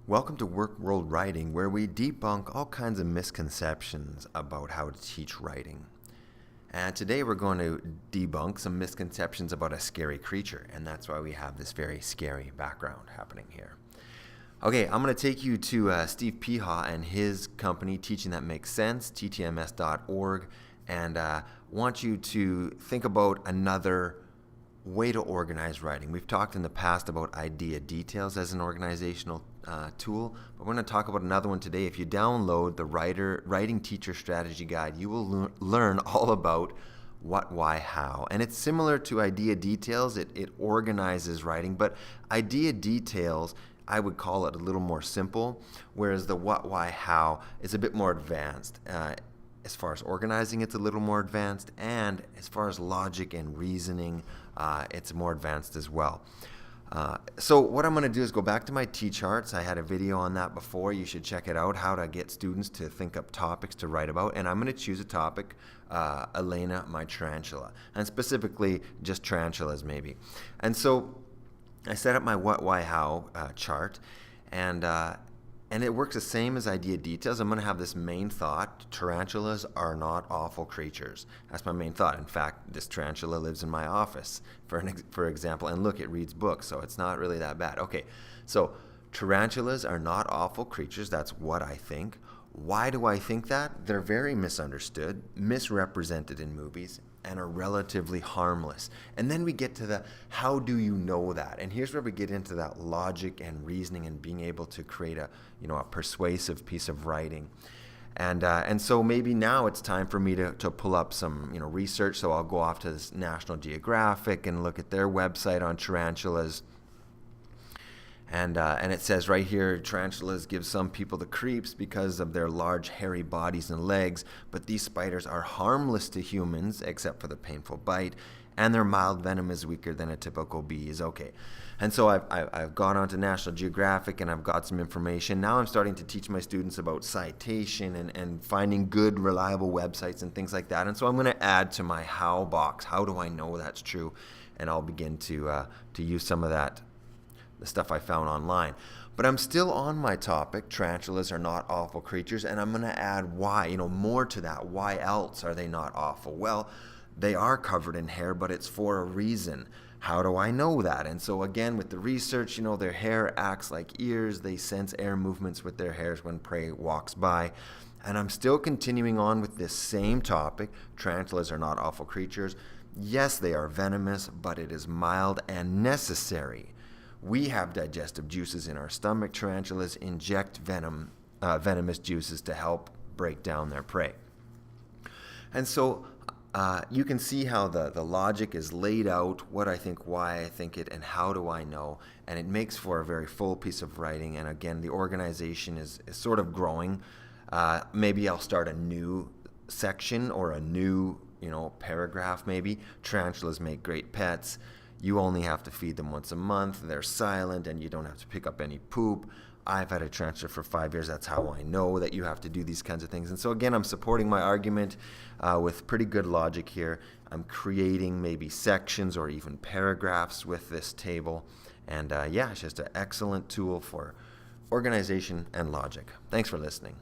Welcome to Work World Writing, where we debunk all kinds of misconceptions about how to teach writing. And today we're going to debunk some misconceptions about a scary creature, and that's why we have this very scary background happening here. Okay, I'm going to take you to Steve Piha and his company, Teaching That Makes Sense, ttms.org, and want you to think about another way to organize writing. We've talked in the past about idea details as an organizational tool, but we're going to talk about another one today. If you download the Writing Teacher Strategy Guide, you will learn all about what, why, how. And it's similar to idea details. It organizes writing, but idea details, I would call it a little more simple, whereas the what, why, how is a bit more advanced. As far as organizing, it's a little more advanced, and as far as logic and reasoning, it's more advanced as well. So what I'm going to do is go back to my T-charts. I had a video on that before. You should check it out, how to get students to think up topics to write about. And I'm going to choose a topic, Elena, my tarantula, and specifically just tarantulas maybe. And so I set up my what, why, how chart, and it works the same as idea details. I'm going to have this main thought: tarantulas are not awful creatures. That's my main thought. In fact, this tarantula lives in my office, for example. And look, it reads books, so it's not really that bad. Okay, so tarantulas are not awful creatures. That's what I think. Why do I think that? They're very misunderstood, misrepresented in movies, and are relatively harmless. And then we get to the how do you know that? And here's where we get into that logic and reasoning and being able to create a persuasive piece of writing. And so maybe now it's time for me to pull up some research. So I'll go off to this National Geographic and look at their website on tarantulas. And it says right here, tarantulas give some people the creeps because of their large hairy bodies and legs, but these spiders are harmless to humans except for the painful bite, and their mild venom is weaker than a typical bee's. Okay, and so I've gone on to National Geographic and I've got some information. Now I'm starting to teach my students about citation and finding good, reliable websites and things like that. And so I'm going to add to my how box. How do I know that's true? And I'll begin to use some of that, the stuff I found online. But I'm still on my topic, tarantulas are not awful creatures, and I'm going to add why, more to that. Why else are they not awful? Well, they are covered in hair, but it's for a reason. How do I know that? And so again, with the research, their hair acts like ears. They sense air movements with their hairs when prey walks by. And I'm still continuing on with this same topic. Tarantulas are not awful creatures. Yes, they are venomous, but it is mild and necessary. We have digestive juices in our stomach. Tarantulas inject venomous juices to help break down their prey. And so you can see how the logic is laid out, what I think, why I think it, and how do I know. And it makes for a very full piece of writing. And again, the organization is sort of growing. Maybe I'll start a new section or a new paragraph maybe. Tarantulas make great pets. You only have to feed them once a month. They're silent, and you don't have to pick up any poop. I've had a tarantula for 5 years. That's how I know that you have to do these kinds of things. And so, again, I'm supporting my argument with pretty good logic here. I'm creating maybe sections or even paragraphs with this table. And, it's just an excellent tool for organization and logic. Thanks for listening.